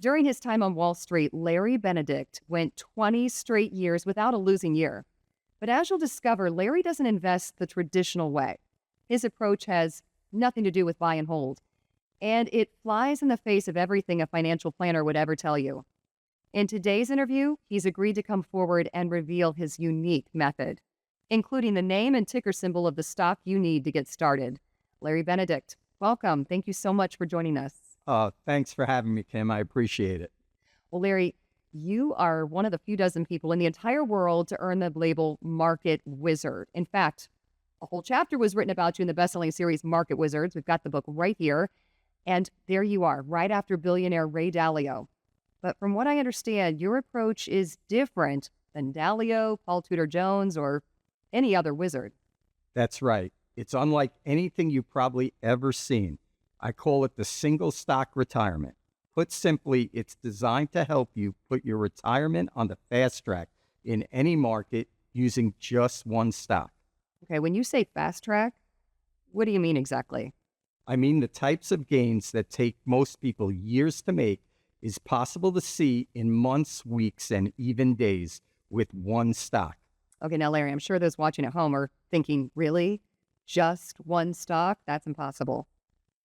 During his time on Wall Street, Larry Benedict went 20 straight years without a losing year. But as you'll discover, Larry doesn't invest the traditional way. His approach has nothing to do with buy and hold, and it flies in the face of everything a financial planner would ever tell you. In today's interview, he's agreed to come forward and reveal his unique method, including the name and ticker symbol of the stock you need to get started. Larry Benedict, welcome. Thank you so much for joining us. Thanks for having me, Kim. I appreciate it. Well, Larry, you are one of the few dozen people in the entire world to earn the label Market Wizard. In fact, a whole chapter was written about you in the best-selling series Market Wizards. We've got the book right here. And there you are, right after billionaire Ray Dalio. But from what I understand, your approach is different than Dalio, Paul Tudor Jones, or any other wizard. That's right. It's unlike anything you've probably ever seen. I call it the single stock retirement. Put simply, it's designed to help you put your retirement on the fast track in any market using just one stock. Okay, when you say fast track, what do you mean exactly? I mean, the types of gains that take most people years to make is possible to see in months, weeks, and even days with one stock. Okay, now, Larry, I'm sure those watching at home are thinking, really? Just one stock? That's impossible.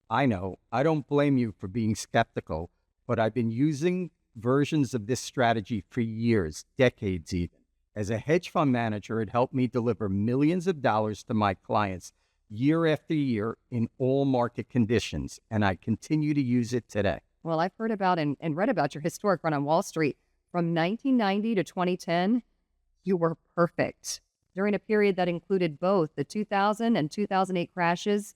I know. I don't blame you for being skeptical, but I've been using versions of this strategy for years, decades even. As a hedge fund manager, it helped me deliver millions of dollars to my clients year after year in all market conditions, and I continue to use it today. Well, I've heard about and read about your historic run on Wall Street. From 1990 to 2010, you were perfect. During a period that included both the 2000 and 2008 crashes,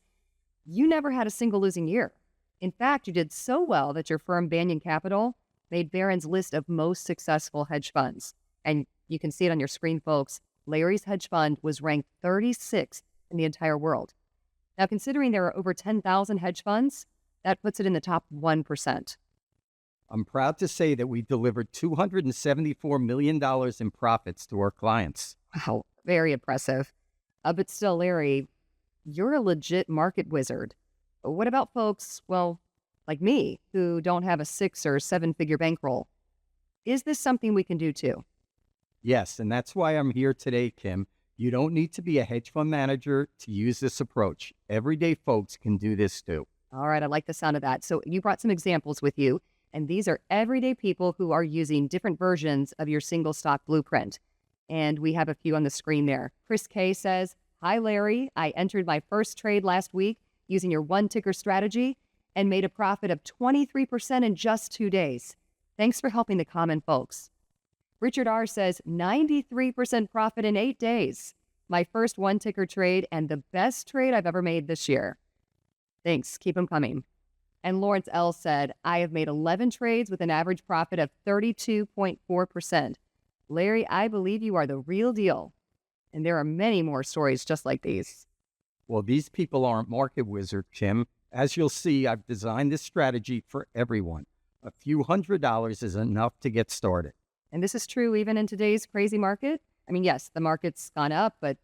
you never had a single losing year. In fact, you did so well that your firm, Banyan Capital, made Barron's list of most successful hedge funds. And you can see it on your screen, folks. Larry's hedge fund was ranked 36th in the entire world. Now, considering there are over 10,000 hedge funds, that puts it in the top 1%. I'm proud to say that we delivered $274 million in profits to our clients. Wow, very impressive. But still, Larry, you're a legit market wizard. What about folks, well, like me, who don't have a 6 or 7-figure bankroll? Is this something we can do too? Yes, and that's why I'm here today, Kim. You don't need to be a hedge fund manager to use this approach. Everyday folks can do this too. All right, I like the sound of that. So you brought some examples with you, and these are everyday people who are using different versions of your single stock blueprint. And we have a few on the screen there. Chris K says, "Hi, Larry. I entered my first trade last week using your one ticker strategy and made a profit of 23% in just 2 days. Thanks for helping the common folks." Richard R. says, 93% profit in 8 days. My first one ticker trade and the best trade I've ever made this year. Thanks. Keep them coming. And Lawrence L. said, I have made 11 trades with an average profit of 32.4%. Larry, I believe you are the real deal. And there are many more stories just like these. Well, these people aren't market wizards, Kim. As you'll see, I've designed this strategy for everyone. A few $100s is enough to get started. And this is true even in today's crazy market. I mean, yes, the market's gone up, but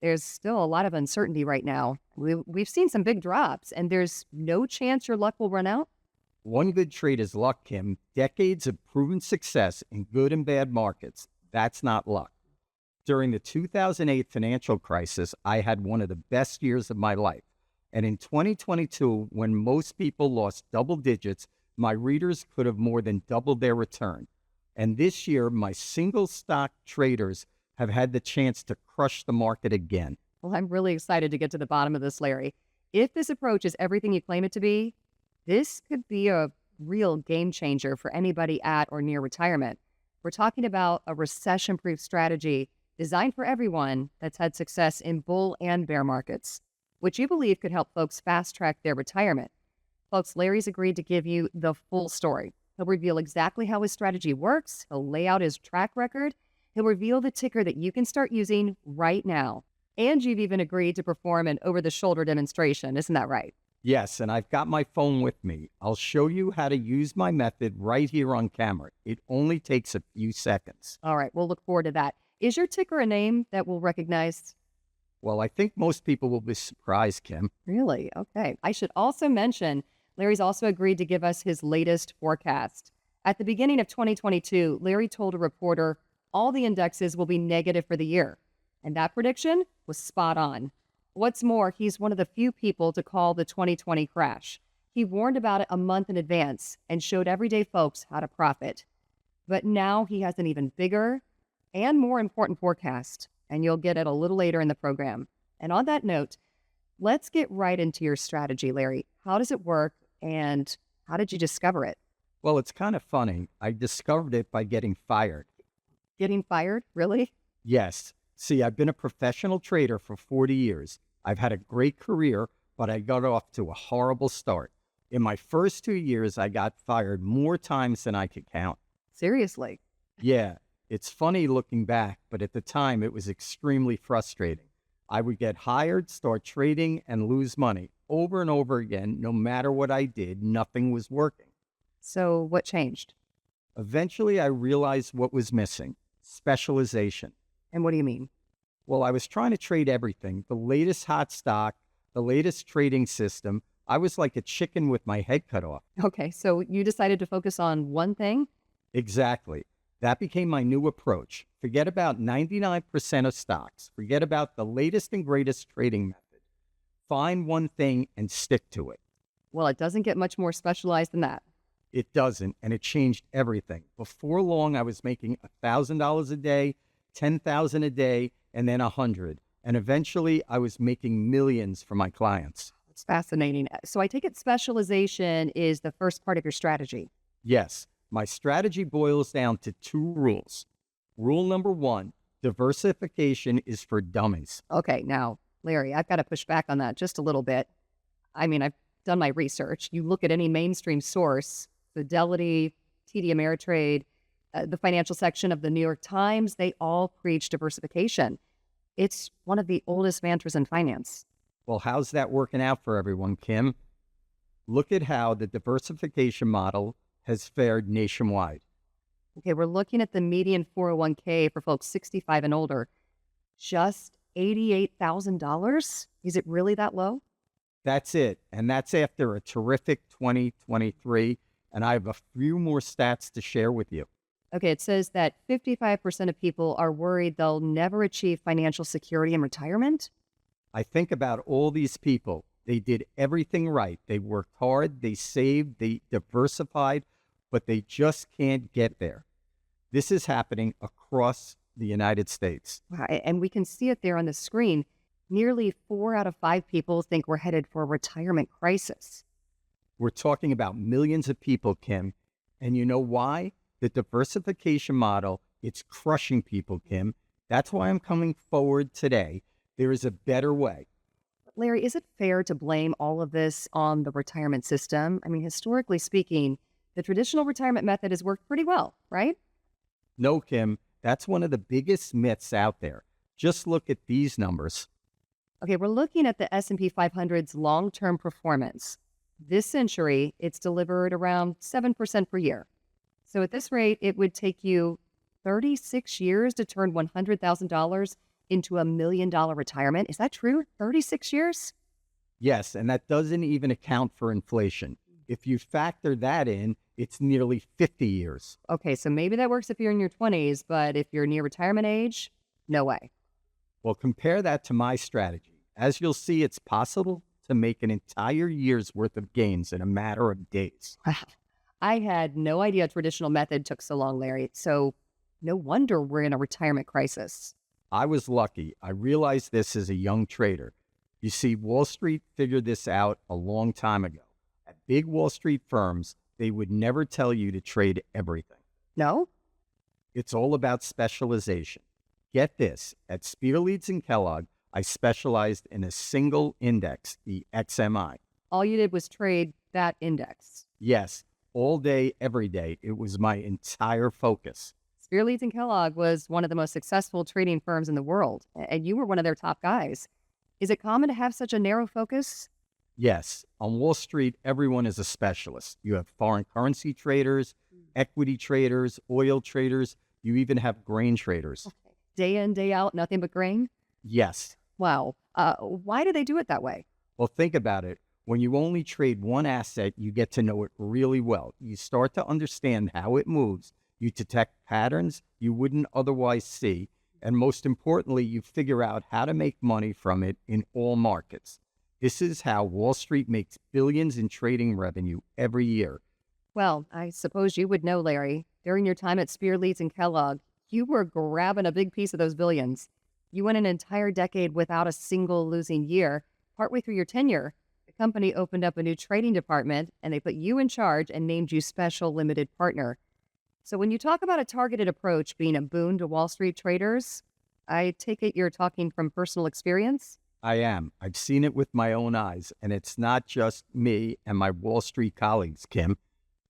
there's still a lot of uncertainty right now. We've seen some big drops, and there's no chance your luck will run out. One good trade is luck, Kim. Decades of proven success in good and bad markets. That's not luck. During the 2008 financial crisis, I had one of the best years of my life. And in 2022, when most people lost double digits, my readers could have more than doubled their return. And this year, my single stock traders have had the chance to crush the market again. Well, I'm really excited to get to the bottom of this, Larry. If this approach is everything you claim it to be, this could be a real game changer for anybody at or near retirement. We're talking about a recession-proof strategy designed for everyone that's had success in bull and bear markets, which you believe could help folks fast-track their retirement. Folks, Larry's agreed to give you the full story. He'll reveal exactly how his strategy works. He'll lay out his track record. He'll reveal the ticker that you can start using right now. And you've even agreed to perform an over-the-shoulder demonstration. Isn't that right? Yes, and I've got my phone with me. I'll show you how to use my method right here on camera. It only takes a few seconds. All right, we'll look forward to that. Is your ticker a name that we'll recognize? Well, I think most people will be surprised, Kim. Really? Okay. I should also mention, Larry's also agreed to give us his latest forecast. At the beginning of 2022, Larry told a reporter all the indexes will be negative for the year. And that prediction was spot on. What's more, he's one of the few people to call the 2020 crash. He warned about it a month in advance and showed everyday folks how to profit. But now he has an even bigger and more important forecast, and you'll get it a little later in the program. And on that note, let's get right into your strategy, Larry. How does it work, and how did you discover it? Well, it's kind of funny. I discovered it by getting fired. Getting fired? Really? Yes. See, I've been a professional trader for 40 years. I've had a great career, but I got off to a horrible start. In my first 2 years, I got fired more times than I could count. Seriously? Yeah, it's funny looking back, but at the time it was extremely frustrating. I would get hired, start trading, and lose money over and over again. No matter what I did, nothing was working. So what changed? Eventually, I realized what was missing: specialization. And what do you mean? Well, I was trying to trade everything, the latest hot stock, the latest trading system. I was like a chicken with my head cut off. Okay, so you decided to focus on one thing? Exactly. That became my new approach. Forget about 99% of stocks. Forget about the latest and greatest trading method. Find one thing and stick to it. Well, it doesn't get much more specialized than that. It doesn't, and it changed everything. Before long, I was making $1,000 a day, $10,000 a day, and then 100. And eventually, I was making millions for my clients. It's fascinating. So I take it specialization is the first part of your strategy. Yes, my strategy boils down to 2 rules. Rule number 1, diversification is for dummies. Okay, now, Larry, I've got to push back on that just a little bit. I mean, I've done my research. You look at any mainstream source, Fidelity, TD Ameritrade, the financial section of the New York Times, they all preach diversification. It's one of the oldest mantras in finance. Well, how's that working out for everyone, Kim? Look at how the diversification model has fared nationwide. Okay, we're looking at the median 401k for folks 65 and older. Just $88,000? Is it really that low? That's it. And that's after a terrific 2023. And I have a few more stats to share with you. Okay, it says that 55% of people are worried they'll never achieve financial security in retirement. I think about all these people. They did everything right. They worked hard, they saved, they diversified, but they just can't get there. This is happening across the United States. Wow, and we can see it there on the screen. Nearly 4 out of 5 people think we're headed for a retirement crisis. We're talking about millions of people, Kim. And you know why? The diversification model, it's crushing people, Kim. That's why I'm coming forward today. There is a better way. Larry, is it fair to blame all of this on the retirement system? I mean, historically speaking, the traditional retirement method has worked pretty well, right? No, Kim, that's one of the biggest myths out there. Just look at these numbers. Okay, we're looking at the S&P 500's long-term performance. This century, it's delivered around 7% per year. So at this rate, it would take you 36 years to turn $100,000 into $1 million retirement. Is that true? 36 years? Yes, and that doesn't even account for inflation. If you factor that in, it's nearly 50 years. Okay, so maybe that works if you're in your 20s, but if you're near retirement age, no way. Well, compare that to my strategy. As you'll see, it's possible to make an entire year's worth of gains in a matter of days. Wow. I had no idea a traditional method took so long, Larry. So no wonder we're in a retirement crisis. I was lucky. I realized this as a young trader. You see, Wall Street figured this out a long time ago. At big Wall Street firms, they would never tell you to trade everything. No? It's all about specialization. Get this, at Spear Leads and Kellogg, I specialized in a single index, the XMI. All you did was trade that index. Yes, all day, every day. It was my entire focus. Spear Leads and Kellogg was one of the most successful trading firms in the world, and you were one of their top guys. Is it common to have such a narrow focus? Yes, on Wall Street, everyone is a specialist. You have foreign currency traders, equity traders, oil traders. You even have grain traders. Okay. Day in, day out, nothing but grain? Yes. Wow. Why do they do it that way? Well, think about it. When you only trade one asset, you get to know it really well. You start to understand how it moves. You detect patterns you wouldn't otherwise see. And most importantly, you figure out how to make money from it in all markets. This is how Wall Street makes billions in trading revenue every year. Well, I suppose you would know, Larry. During your time at Spear Leeds and Kellogg, you were grabbing a big piece of those billions. You went an entire decade without a single losing year. Partway through your tenure, the company opened up a new trading department and they put you in charge and named you special limited partner. So when you talk about a targeted approach being a boon to Wall Street traders, I take it you're talking from personal experience? I am. I've seen it with my own eyes, and it's not just me and my Wall Street colleagues, Kim.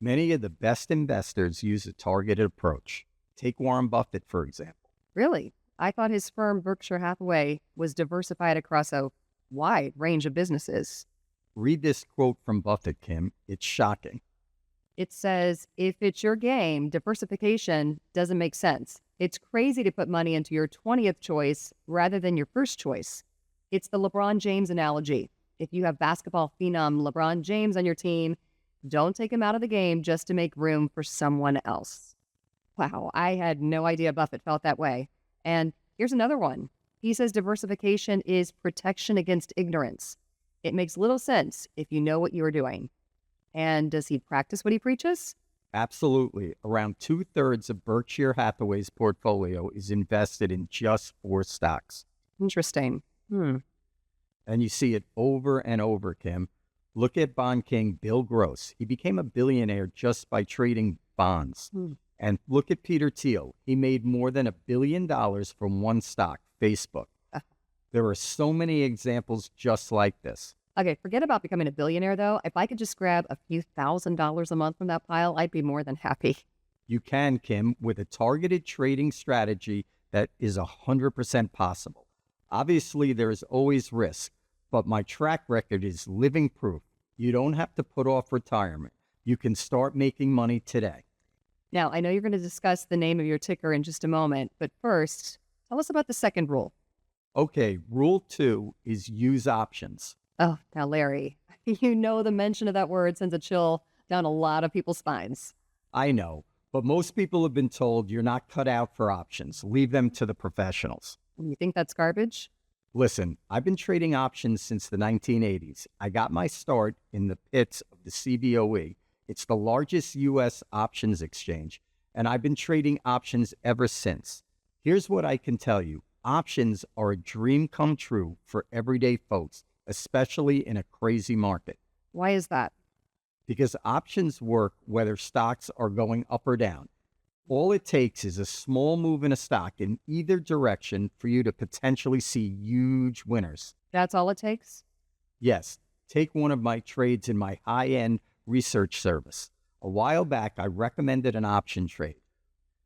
Many of the best investors use a targeted approach. Take Warren Buffett, for example. Really? I thought his firm, Berkshire Hathaway, was diversified across a wide range of businesses. Read this quote from Buffett, Kim. It's shocking. It says, if it's your game, diversification doesn't make sense. It's crazy to put money into your 20th choice rather than your first choice. It's the LeBron James analogy. If you have basketball phenom LeBron James on your team, don't take him out of the game just to make room for someone else. Wow, I had no idea Buffett felt that way. And here's another one. He says diversification is protection against ignorance. It makes little sense if you know what you are doing. And does he practice what he preaches? Absolutely. Around 2/3 of Berkshire Hathaway's portfolio is invested in just 4 stocks. Interesting. And you see it over and over, Kim. Look at bond king Bill Gross. He became a billionaire just by trading bonds. And look at Peter Thiel. He made more than $1 billion from one stock, Facebook. There are so many examples just like this. Okay, forget about becoming a billionaire, though. If I could just grab a few $1,000s a month from that pile, I'd be more than happy. You can, Kim, with a targeted trading strategy that is 100% possible. Obviously, there is always risk, but my track record is living proof. You don't have to put off retirement. You can start making money today. Now, I know you're going to discuss the name of your ticker in just a moment, but first, tell us about the second rule. Okay, rule 2 is use options. Oh, now, Larry, you know the mention of that word sends a chill down a lot of people's spines. I know, but most people have been told you're not cut out for options. Leave them to the professionals. You think that's garbage? Listen, I've been trading options since the 1980s. I got my start in the pits of the CBOE. It's the largest U.S. options exchange, and I've been trading options ever since. Here's what I can tell you. Options are a dream come true for everyday folks, especially in a crazy market. Why is that? Because options work whether stocks are going up or down. All it takes is a small move in a stock in either direction for you to potentially see huge winners. That's all it takes? Yes, take one of my trades in my high-end research service. A while back, I recommended an option trade.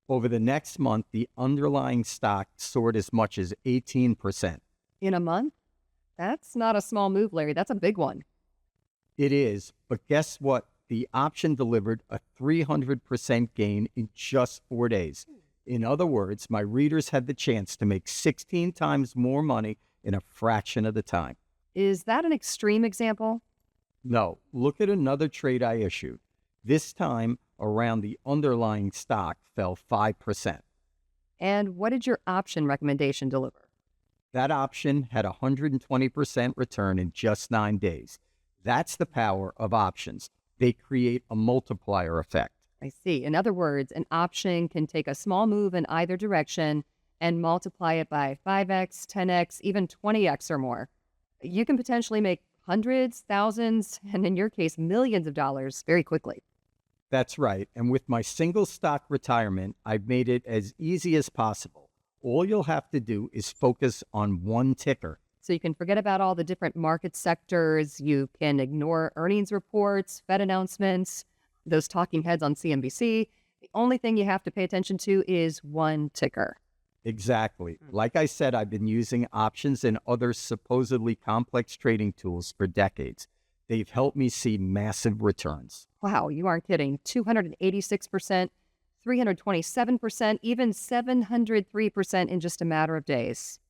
Over the next month, the underlying stock soared as much as 18%. In a month? That's not a small move, Larry. That's a big one. It is, but guess what? The option delivered a 300% gain in just 4 days. In other words, my readers had the chance to make 16 times more money in a fraction of the time. Is that an extreme example? No, look at another trade I issued. This time, around the underlying stock fell 5%. And what did your option recommendation deliver? That option had a 120% return in just 9 days. That's the power of options. They create a multiplier effect. I see. In other words, an option can take a small move in either direction and multiply it by 5x, 10x, even 20x or more. You can potentially make hundreds, thousands, and in your case, millions of dollars very quickly. That's right. And with my single stock retirement, I've made it as easy as possible. All you'll have to do is focus on one ticker. So you can forget about all the different market sectors. You can ignore earnings reports, Fed announcements, those talking heads on CNBC. The only thing you have to pay attention to is one ticker. Exactly. Like I said, I've been using options and other supposedly complex trading tools for decades. They've helped me see massive returns. Wow, you aren't kidding. 286%, 327%, even 703% in just a matter of days.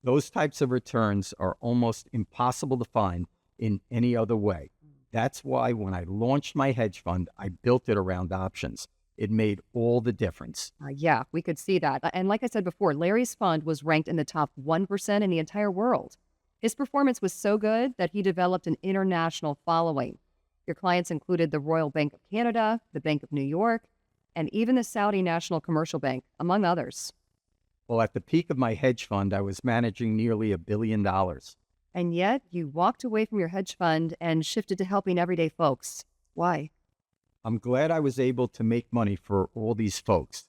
Those types of returns are almost impossible to find, in any other way. That's why when I launched my hedge fund, I built it around options. It made all the difference. Yeah, we could see that. And like I said before, Larry's fund was ranked in the top 1% in the entire world. His performance was so good that he developed an international following. Your clients included the Royal Bank of Canada, the Bank of New York, and even the Saudi National Commercial Bank, among others. Well, at the peak of my hedge fund, I was managing nearly $1 billion. And yet, you walked away from your hedge fund and shifted to helping everyday folks. Why? I'm glad I was able to make money for all these folks.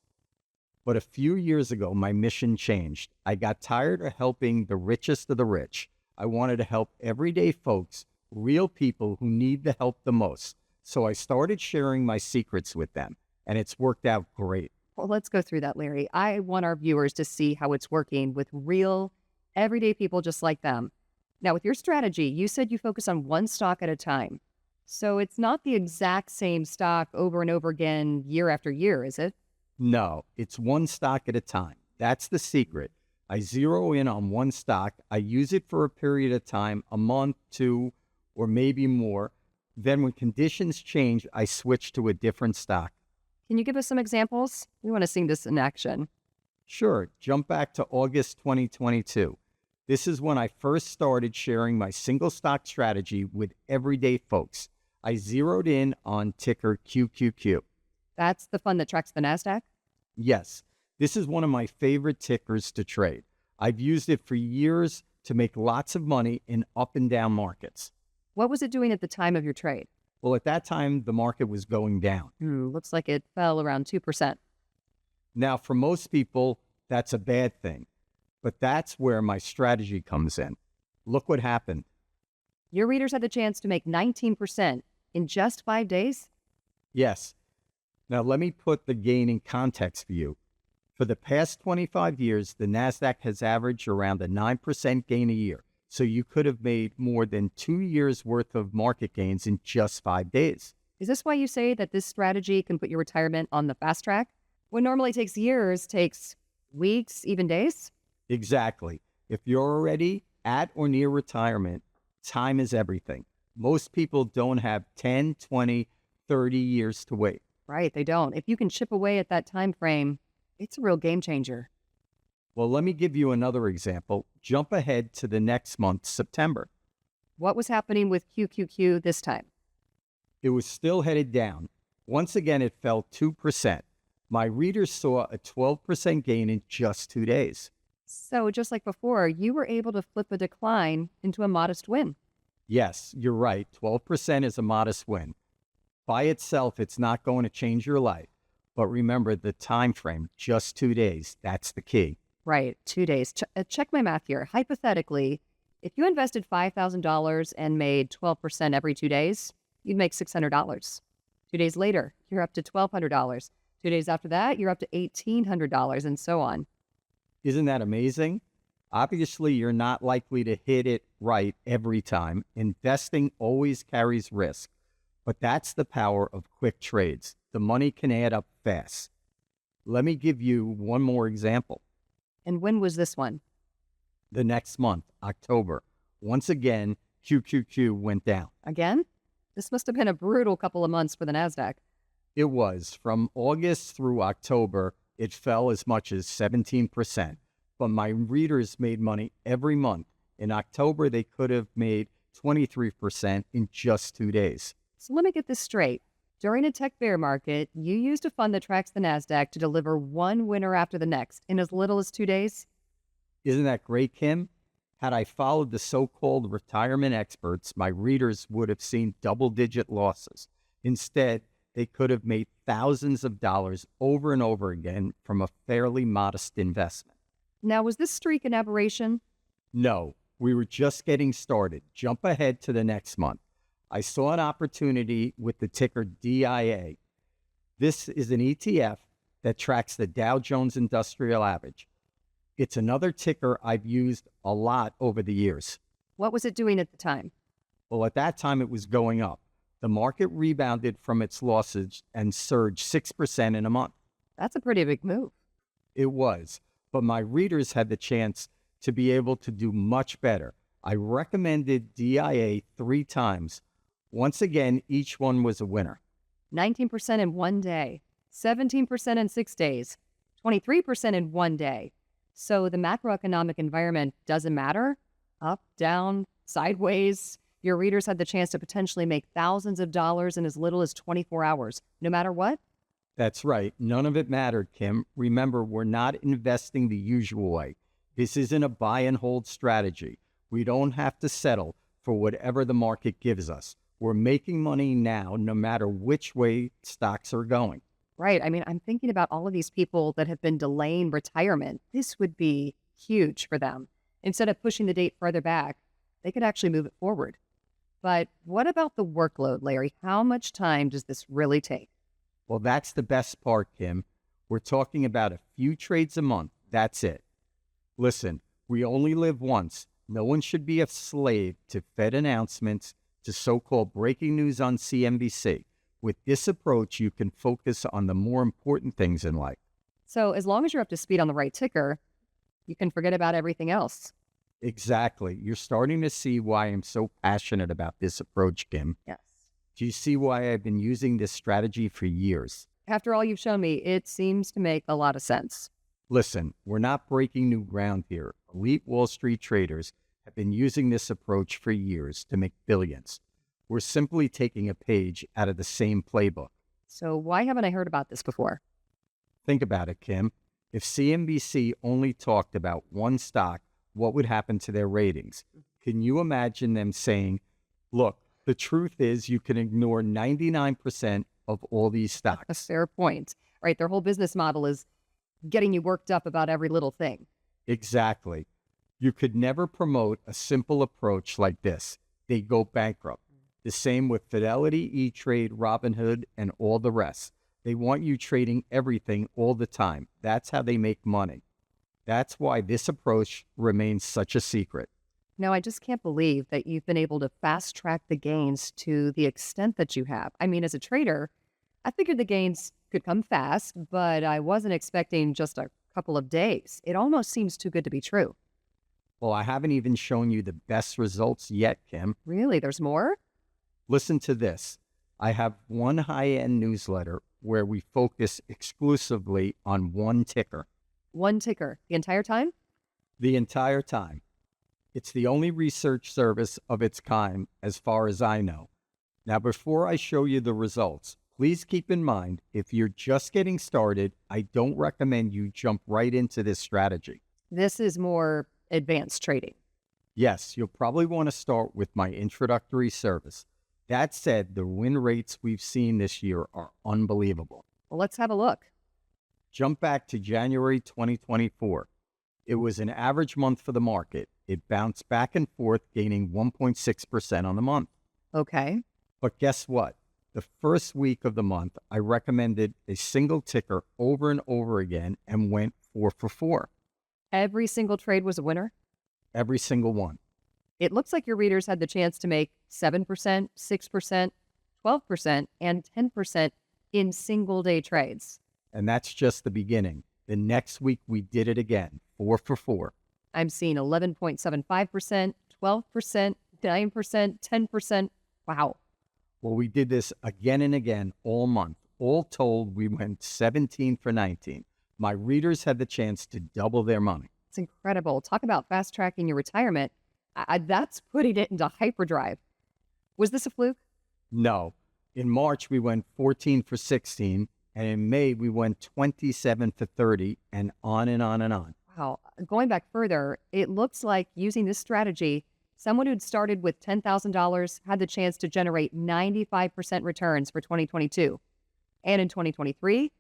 But a few years ago, my mission changed. I got tired of helping the richest of the rich. I wanted to help everyday folks, real people who need the help the most. So I started sharing my secrets with them, and it's worked out great. Well, let's go through that, Larry. I want our viewers to see how it's working with real, everyday people just like them. Now, with your strategy, you said you focus on one stock at a time. So it's not the exact same stock over and over again, year after year, is it? No, it's one stock at a time. That's the secret. I zero in on one stock. I use it for a period of time, a month, two, or maybe more. Then when conditions change, I switch to a different stock. Can you give us some examples? We want to see this in action. Sure, jump back to August 2022. This is when I first started sharing my single stock strategy with everyday folks. I zeroed in on ticker QQQ. That's the fund that tracks the NASDAQ? Yes, this is one of my favorite tickers to trade. I've used it for years to make lots of money in up and down markets. What was it doing at the time of your trade? Well, at that time, the market was going down. Looks like it fell around 2%. Now, for most people, that's a bad thing. But that's where my strategy comes in. Look what happened. Your readers had the chance to make 19% in just 5 days? Yes. Now, let me put the gain in context for you. For the past 25 years, the NASDAQ has averaged around a 9% gain a year. So you could have made more than 2 years worth of market gains in just 5 days. Is this why you say that this strategy can put your retirement on the fast track? What normally takes years takes weeks, even days? Exactly. If you're already at or near retirement, time is everything. Most people don't have 10, 20, 30 years to wait. Right, they don't. If you can chip away at that time frame, it's a real game changer. Well, let me give you another example. Jump ahead to the next month, September. What was happening with QQQ this time? It was still headed down. Once again, it fell 2%. My readers saw a 12% gain in just 2 days. So just like before, you were able to flip a decline into a modest win. Yes, you're right. 12% is a modest win. By itself, it's not going to change your life. But remember the time frame, just 2 days. That's the key. Right, 2 days. Check my math here. Hypothetically, if you invested $5,000 and made 12% every 2 days, you'd make $600. 2 days later, you're up to $1,200. 2 days after that, you're up to $1,800 and so on. Isn't that amazing? Obviously, you're not likely to hit it right every time. Investing always carries risk. But that's the power of quick trades. The money can add up fast. Let me give you one more example. And when was this one? The next month, October. Once again, QQQ went down. Again? This must have been a brutal couple of months for the NASDAQ. It was. From August through October, it fell as much as 17%. But my readers made money every month. In October, they could have made 23% in just 2 days. So let me get this straight. During a tech bear market, you used a fund that tracks the NASDAQ to deliver one winner after the next in as little as 2 days? Isn't that great, Kim? Had I followed the so-called retirement experts, my readers would have seen double-digit losses. Instead, they could have made thousands of dollars over and over again from a fairly modest investment. Now, was this streak an aberration? No, we were just getting started. Jump ahead to the next month. I saw an opportunity with the ticker DIA. This is an ETF that tracks the Dow Jones Industrial Average. It's another ticker I've used a lot over the years. What was it doing at the time? Well, at that time, it was going up. The market rebounded from its losses and surged 6% in a month. That's a pretty big move. It was, but my readers had the chance to be able to do much better. I recommended DIA 3 times. Once again, each one was a winner. 19% in one day, 17% in 6 days, 23% in one day. So the macroeconomic environment doesn't matter? Up, down, sideways. Your readers had the chance to potentially make thousands of dollars in as little as 24 hours, no matter what? That's right. None of it mattered, Kim. Remember, we're not investing the usual way. This isn't a buy and hold strategy. We don't have to settle for whatever the market gives us. We're making money now, no matter which way stocks are going. Right. I mean, I'm thinking about all of these people that have been delaying retirement. This would be huge for them. Instead of pushing the date further back, they could actually move it forward. But what about the workload, Larry? How much time does this really take? Well, that's the best part, Kim. We're talking about a few trades a month. That's it. Listen, we only live once. No one should be a slave to Fed announcements, to so-called breaking news on CNBC. With this approach, you can focus on the more important things in life. So as long as you're up to speed on the right ticker, you can forget about everything else. Exactly. You're starting to see why I'm so passionate about this approach, Kim. Yes. Do you see why I've been using this strategy for years? After all you've shown me, it seems to make a lot of sense. Listen, we're not breaking new ground here. Elite Wall Street traders have been using this approach for years to make billions. We're simply taking a page out of the same playbook. So why haven't I heard about this before? Think about it, Kim. If CNBC only talked about one stock, what would happen to their ratings? Can you imagine them saying, look, the truth is you can ignore 99% of all these A stocks? fair point, right? Their whole business model is getting you worked up about every little thing. Exactly. You could never promote a simple approach like this. They go bankrupt. The same with Fidelity, E-Trade, Robinhood, and all the rest. They want you trading everything all the time. That's how they make money. That's why this approach remains such a secret. No, I just can't believe that you've been able to fast track the gains to the extent that you have. I mean, as a trader, I figured the gains could come fast, but I wasn't expecting just a couple of days. It almost seems too good to be true. Well, I haven't even shown you the best results yet, Kim. Really? There's more? Listen to this. I have one high-end newsletter where we focus exclusively on one ticker One ticker the entire time? the entire time. It's the only research service of its kind as far as I know. Now, before I show you the results, please keep in mind, if you're just getting started, I don't recommend you jump right into this strategy. This is more advanced trading. Yes, you'll probably want to start with my introductory service. That said, the win rates we've seen this year are unbelievable. Well, let's have a look. Jump back to January 2024. It was an average month for the market. It bounced back and forth, gaining 1.6% on the month. Okay. But guess what? The first week of the month, I recommended a single ticker over and over again and went 4 for 4. Every single trade was a winner. Every single one. It looks like your readers had the chance to make 7%, 6%, 12%, and 10% in single day trades. And that's just the beginning. The next week, we did it again, 4 for 4. I'm seeing 11.75%, 12%, 9%, 10%. Wow. Well, we did this again and again all month. All told, we went 17 for 19. My readers had the chance to double their money. It's incredible. Talk about fast tracking your retirement. That's putting it into hyperdrive. Was this a fluke? No. In March, we went 14 for 16. And in May, we went 27 for 30 and on and on and on. Wow. Going back further, it looks like using this strategy, someone who'd started with $10,000 had the chance to generate 95% returns for 2022. And in 2023,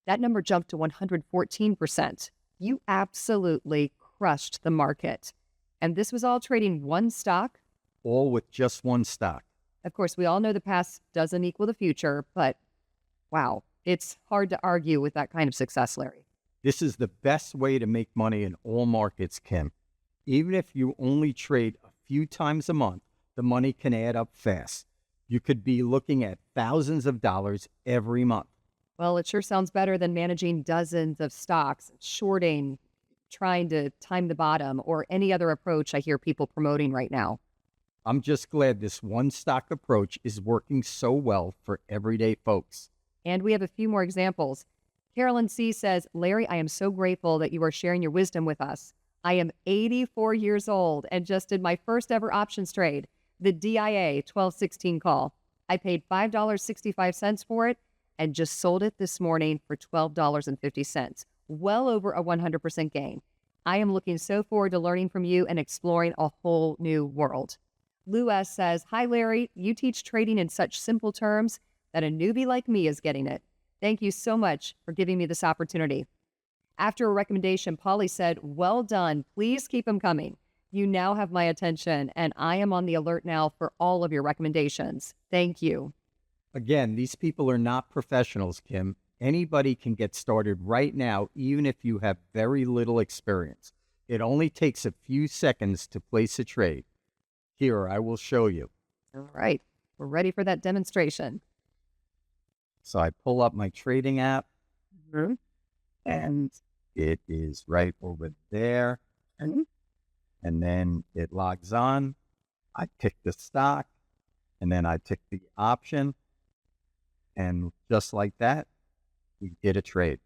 that number jumped to 114%. You absolutely crushed the market. And this was all trading one stock. All with just one stock. Of course, we all know the past doesn't equal the future, but wow, it's hard to argue with that kind of success, Larry. This is the best way to make money in all markets, Kim. Even if you only trade a few times a month, the money can add up fast. You could be looking at thousands of dollars every month. Well, it sure sounds better than managing dozens of stocks, shorting, trying to time the bottom or any other approach I hear people promoting right now. I'm just glad this one stock approach is working so well for everyday folks. And we have a few more examples. Carolyn C. says, Larry, I am so grateful that you are sharing your wisdom with us. I am 84 years old and just did my first ever options trade, the DIA 1216 call. I paid $5.65 for it and just sold it this morning for $12.50, well over a 100% gain. I am looking so forward to learning from you and exploring a whole new world. Lou S. says, hi, Larry. You teach trading in such simple terms that a newbie like me is getting it. Thank you so much for giving me this opportunity. After a recommendation, Polly said, well done. Please keep them coming. You now have my attention, and I am on the alert now for all of your recommendations. Thank you. Again, these people are not professionals, Kim. Anybody can get started right now, even if you have very little experience. It only takes a few seconds to place a trade. Here, I will show you. All right. We're ready for that demonstration. So I pull up my trading app, Mm-hmm. and it is right over there. Mm-hmm. And then it logs on. I pick the stock, and then I pick the option. And just like that, we get a trade.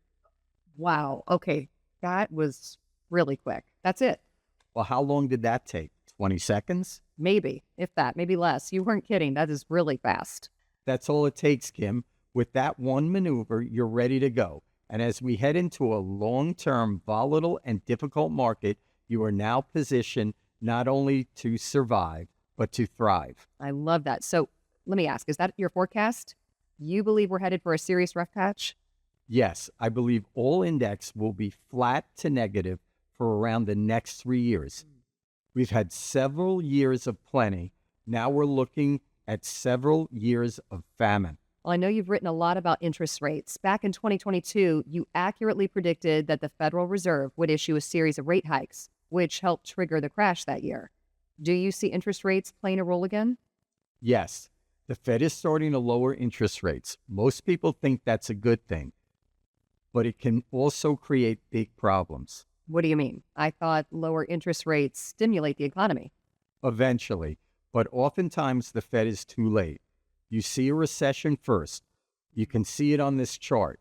Wow. Okay. That was really quick. That's it. Well, how long did that take? 20 seconds? Maybe, if that, maybe less. You weren't kidding. That is really fast. That's all it takes, Kim. With that one maneuver, you're ready to go. And as we head into a long-term, volatile, and difficult market, you are now positioned not only to survive, but to thrive. I love that. So let me ask, is that your forecast? You believe we're headed for a serious rough patch? Yes, I believe all index will be flat to negative for around the next 3 years. We've had several years of plenty. Now we're looking at several years of famine. Well, I know you've written a lot about interest rates. Back in 2022, you accurately predicted that the Federal Reserve would issue a series of rate hikes, which helped trigger the crash that year. Do you see interest rates playing a role again? Yes, the Fed is starting to lower interest rates. Most people think that's a good thing, but it can also create big problems. What do you mean? I thought lower interest rates stimulate the economy. Eventually, but oftentimes the Fed is too late. You see a recession first. You can see it on this chart.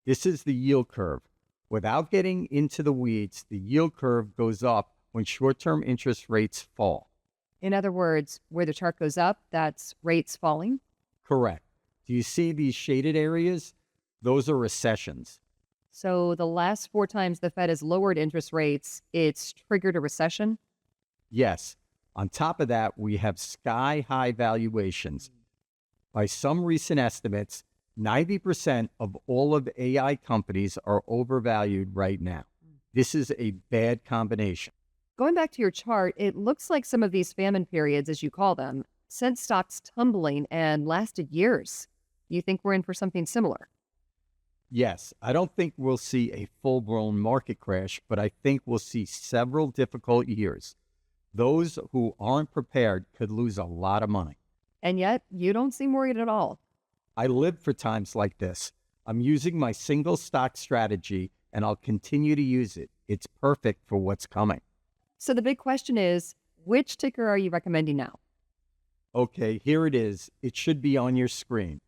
This is the yield curve. Without getting into the weeds, the yield curve goes up when short-term interest rates fall. In other words, where the chart goes up, that's rates falling? Correct. Do you see these shaded areas? Those are recessions. So the last 4 times the Fed has lowered interest rates, it's triggered a recession? Yes. On top of that, we have sky-high valuations. By some recent estimates, 90% of all of AI companies are overvalued right now. This is a bad combination. Going back to your chart, it looks like some of these famine periods, as you call them, sent stocks tumbling and lasted years. You think we're in for something similar? Yes, I don't think we'll see a full-blown market crash, but I think we'll see several difficult years. Those who aren't prepared could lose a lot of money. And yet, you don't seem worried at all. I live for times like this. I'm using my single stock strategy, and I'll continue to use it. It's perfect for what's coming. So the big question is, which ticker are you recommending now? Okay, here it is. It should be on your screen.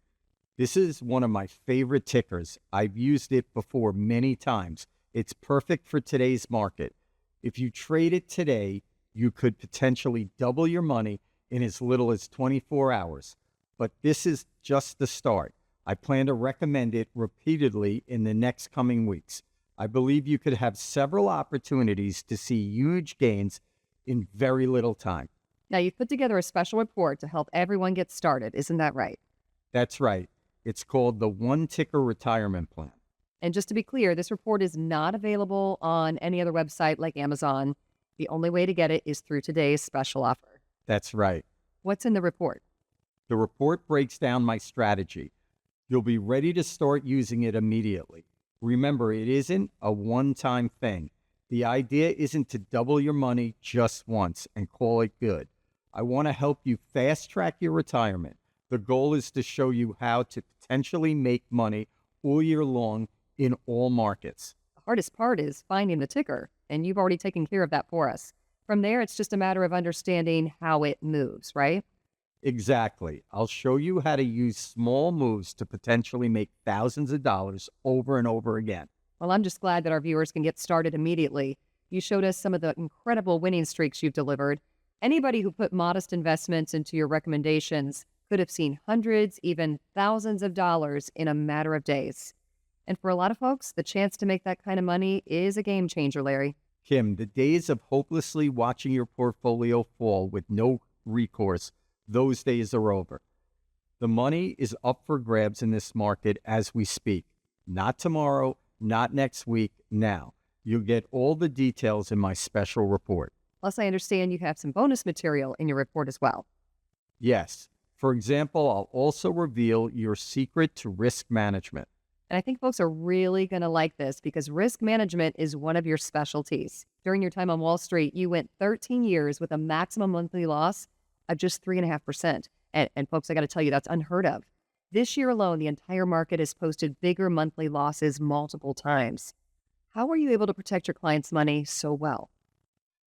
This is one of my favorite tickers. I've used it before many times. It's perfect for today's market. If you trade it today, you could potentially double your money in as little as 24 hours. But this is just the start. I plan to recommend it repeatedly in the next coming weeks. I believe you could have several opportunities to see huge gains in very little time. Now, you've put together a special report to help everyone get started. Isn't that right? That's right. It's called the One Ticker Retirement Plan. And just to be clear, this report is not available on any other website like Amazon. The only way to get it is through today's special offer. That's right. What's in the report? The report breaks down my strategy. You'll be ready to start using it immediately. Remember, it isn't a one-time thing. The idea isn't to double your money just once and call it good. I want to help you fast-track your retirement. The goal is to show you how to potentially make money all year long in all markets. hardest part is finding the ticker, and you've already taken care of that for us. From there, it's just a matter of understanding how it moves, right? Exactly. I'll show you how to use small moves to potentially make thousands of dollars over and over again. Well, I'm just glad that our viewers can get started immediately. You showed us some of the incredible winning streaks you've delivered. Anybody who put modest investments into your recommendations could have seen hundreds, even thousands of dollars in a matter of days. And for a lot of folks, the chance to make that kind of money is a game changer, Larry. Kim, the days of hopelessly watching your portfolio fall with no recourse, those days are over. The money is up for grabs in this market as we speak. Not tomorrow, not next week, now. You'll get all the details in my special report. Plus, I understand you have some bonus material in your report as well. Yes. For example, I'll also reveal your secret to risk management. And I think folks are really going to like this because risk management is one of your specialties. During your time on Wall Street, you went 13 years with a maximum monthly loss of just 3.5%. And folks, I got to tell you, that's unheard of. This year alone, the entire market has posted bigger monthly losses multiple times. How were you able to protect your clients' money so well?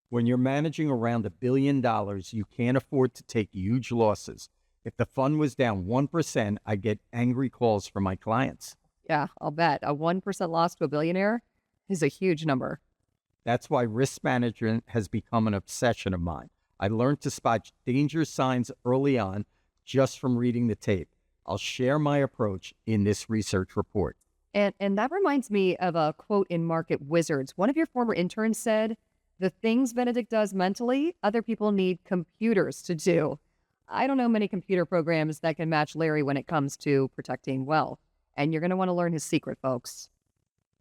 When you're managing around $1 billion, you can't afford to take huge losses. If the fund was down 1%, I get angry calls from my clients. Yeah, I'll bet. A 1% loss to a billionaire is a huge number. That's why risk management has become an obsession of mine. I learned to spot danger signs early on just from reading the tape. I'll share my approach in this research report. And that reminds me of a quote in Market Wizards. One of your former interns said, "The things Benedict does mentally, other people need computers to do." I don't know many computer programs that can match Larry when it comes to protecting wealth. And you're going to want to learn his secret, folks.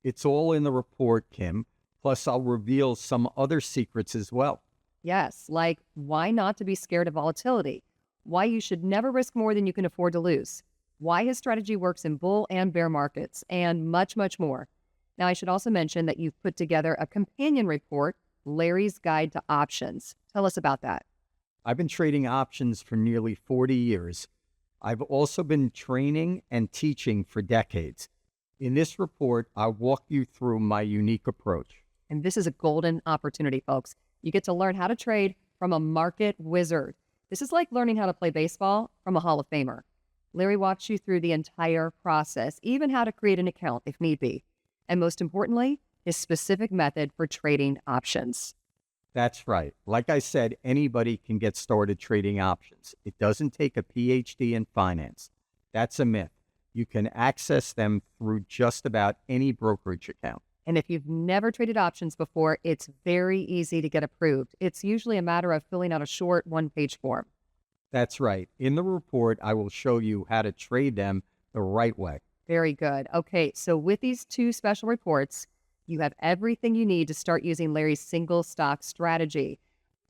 It's all in the report, Kim. Plus, I'll reveal some other secrets as well. Yes, like why not to be scared of volatility, why you should never risk more than you can afford to lose, why his strategy works in bull and bear markets, and much, much more. Now, I should also mention that you've put together a companion report, Larry's Guide to Options. Tell us about that. I've been trading options for nearly 40 years. I've also been training and teaching for decades. In this report, I'll walk you through my unique approach. And this is a golden opportunity, folks. You get to learn how to trade from a market wizard. This is like learning how to play baseball from a Hall of Famer. Larry walks you through the entire process, even how to create an account if need be. And most importantly, his specific method for trading options. That's right. Like I said, anybody can get started trading options. It doesn't take a PhD in finance. That's a myth. You can access them through just about any brokerage account. And if you've never traded options before, it's very easy to get approved. It's usually a matter of filling out a short one-page form. That's right. In the report, I will show you how to trade them the right way. Very good. Okay, so with these two special reports, you have everything you need to start using Larry's single stock strategy.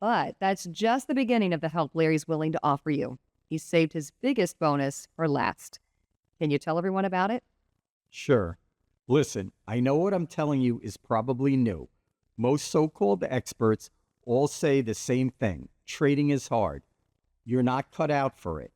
But that's just the beginning of the help Larry's willing to offer you. He's saved his biggest bonus for last. Can you tell everyone about it? Sure. Listen, I know what I'm telling you is probably new. Most so-called experts all say the same thing. Trading is hard. You're not cut out for it.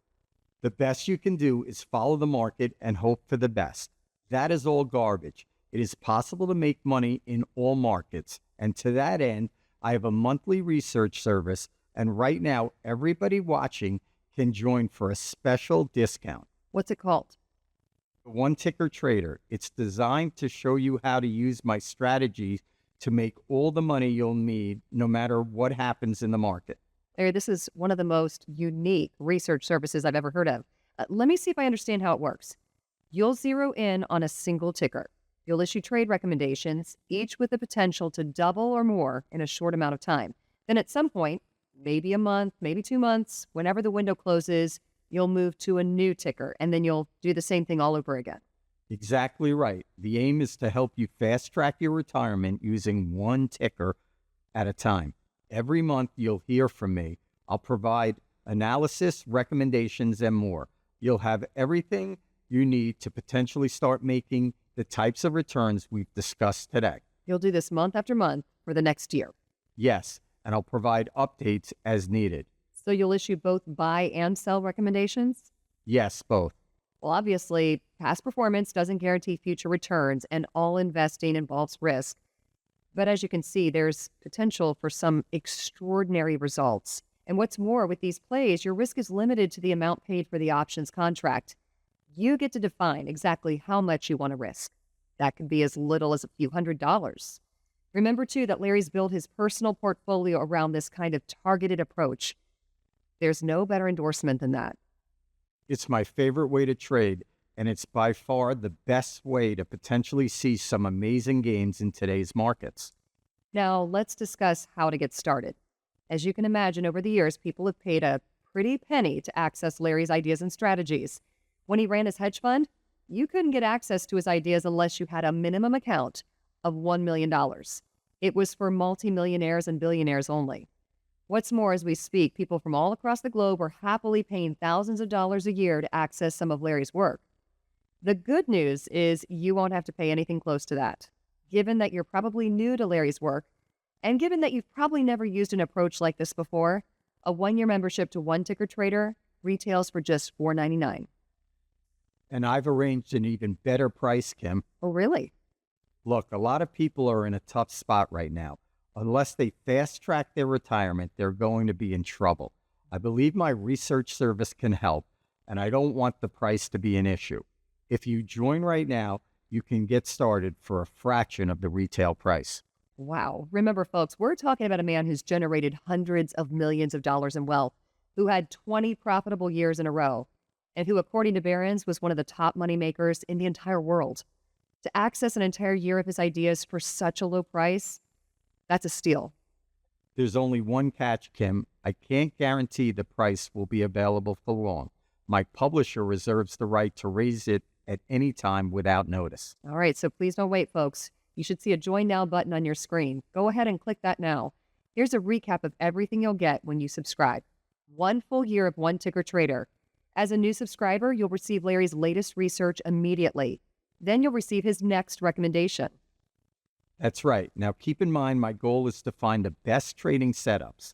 The best you can do is follow the market and hope for the best. That is all garbage. It is possible to make money in all markets. And to that end, I have a monthly research service. And right now, everybody watching can join for a special discount. What's it called? One Ticker Trader. It's designed to show you how to use my strategies to make all the money you'll need no matter what happens in the market. Larry, this is one of the most unique research services I've ever heard of. Let me see if I understand how it works. You'll zero in on a single ticker. You'll issue trade recommendations, each with the potential to double or more in a short amount of time. Then at some point, maybe a month, maybe 2 months, whenever the window closes, you'll move to a new ticker, and then you'll do the same thing all over again. Exactly right. The aim is to help you fast track your retirement using one ticker at a time. Every month you'll hear from me. I'll provide analysis, recommendations, and more. You'll have everything you need to potentially start making the types of returns we've discussed today. You'll do this month after month for the next year. Yes, and I'll provide updates as needed. So you'll issue both buy and sell recommendations? Yes, both. Well, obviously, past performance doesn't guarantee future returns, and all investing involves risk. But as you can see, there's potential for some extraordinary results. And what's more, with these plays, your risk is limited to the amount paid for the options contract. You get to define exactly how much you want to risk. That can be as little as a few $100s. Remember, too, that Larry's built his personal portfolio around this kind of targeted approach. There's no better endorsement than that. It's my favorite way to trade, and it's by far the best way to potentially see some amazing gains in today's markets. Now, let's discuss how to get started. As you can imagine, over the years, people have paid a pretty penny to access Larry's ideas and strategies. When he ran his hedge fund, you couldn't get access to his ideas unless you had a minimum account of $1 million. It was for multimillionaires and billionaires only. What's more, as we speak, people from all across the globe are happily paying thousands of dollars a year to access some of Larry's work. The good news is you won't have to pay anything close to that. Given that you're probably new to Larry's work, and given that you've probably never used an approach like this before, a one-year membership to One Ticker Trader retails for just $4.99. And I've arranged an even better price, Kim. Oh, really? Look, a lot of people are in a tough spot right now. Unless they fast-track their retirement, they're going to be in trouble. I believe my research service can help, and I don't want the price to be an issue. If you join right now, you can get started for a fraction of the retail price. Wow. Remember, folks, we're talking about a man who's generated hundreds of millions of dollars in wealth, who had 20 profitable years in a row, and who, according to Barron's, was one of the top moneymakers in the entire world. To access an entire year of his ideas for such a low price, that's a steal. There's only one catch, Kim. I can't guarantee the price will be available for long. My publisher reserves the right to raise it at any time without notice. All right, so please don't wait, folks. You should see a Join Now button on your screen. Go ahead and click that now. Here's a recap of everything you'll get when you subscribe. 1 full year of One Ticker Trader. As a new subscriber, you'll receive Larry's latest research immediately. Then you'll receive his next recommendation. That's right. Now, keep in mind, my goal is to find the best trading setups.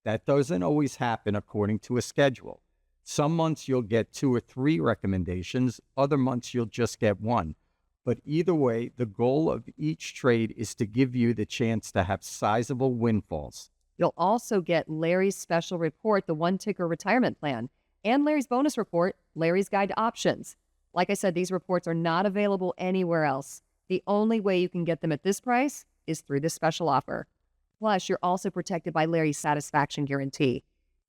That doesn't always happen according to a schedule. Some months you'll get 2 or 3 recommendations. Other months you'll just get 1. But either way, the goal of each trade is to give you the chance to have sizable windfalls. You'll also get Larry's special report, the One Ticker Retirement Plan, and Larry's bonus report, Larry's Guide to Options. Like I said, these reports are not available anywhere else. The only way you can get them at this price is through this special offer. Plus, you're also protected by Larry's satisfaction guarantee.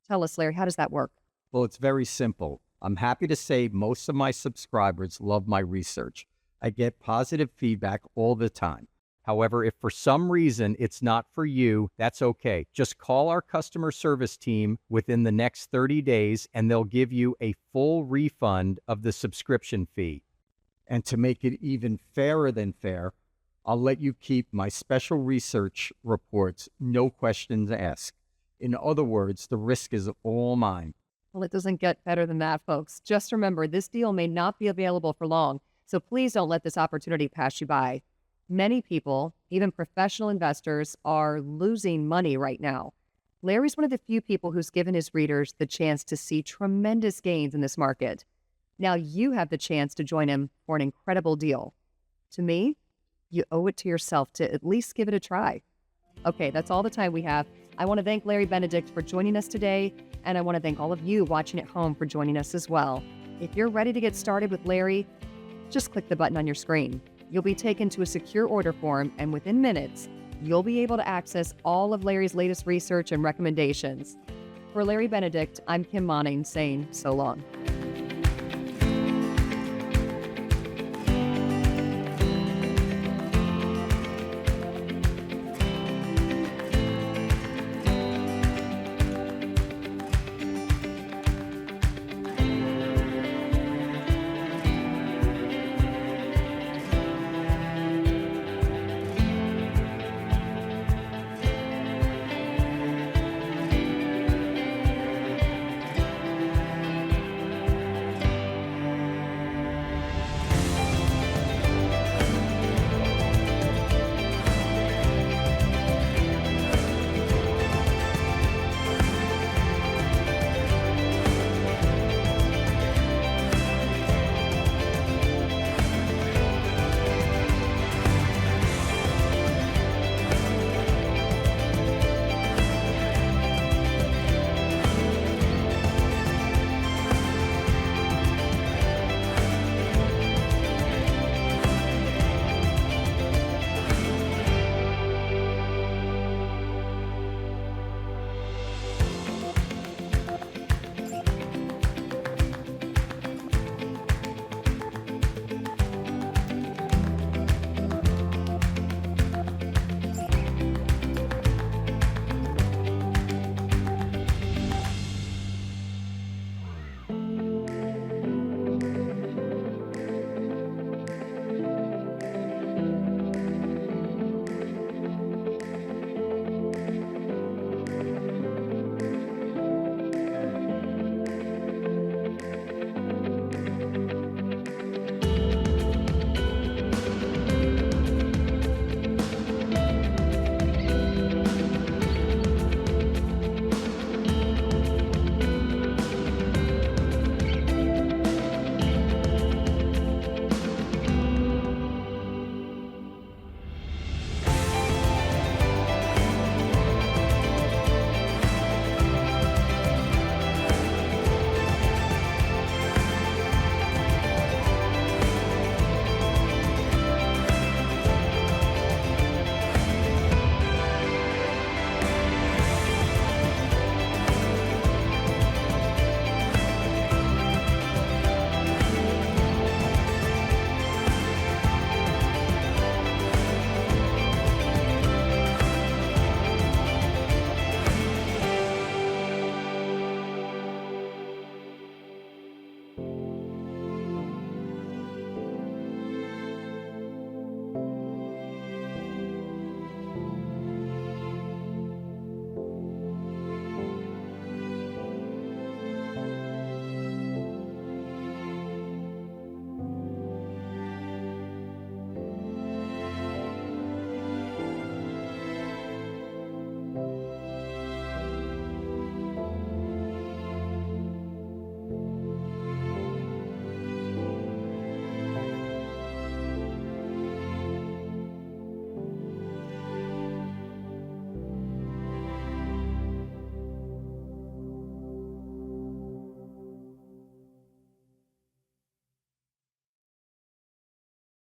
Tell us, Larry, how does that work? Well, it's very simple. I'm happy to say most of my subscribers love my research. I get positive feedback all the time. However, if for some reason it's not for you, that's okay. Just call our customer service team within the next 30 days and they'll give you a full refund of the subscription fee. And to make it even fairer than fair, I'll let you keep my special research reports, no questions asked. In other words, the risk is all mine. Well, it doesn't get better than that, folks. Just remember, this deal may not be available for long, so please don't let this opportunity pass you by. Many people, even professional investors, are losing money right now. Larry's one of the few people who's given his readers the chance to see tremendous gains in this market. Now you have the chance to join him for an incredible deal. To me, you owe it to yourself to at least give it a try. Okay, that's all the time we have. I want to thank Larry Benedict for joining us today, and I want to thank all of you watching at home for joining us as well. If you're ready to get started with Larry, just click the button on your screen. You'll be taken to a secure order form, and within minutes, you'll be able to access all of Larry's latest research and recommendations. For Larry Benedict, I'm Kim Monning saying so long.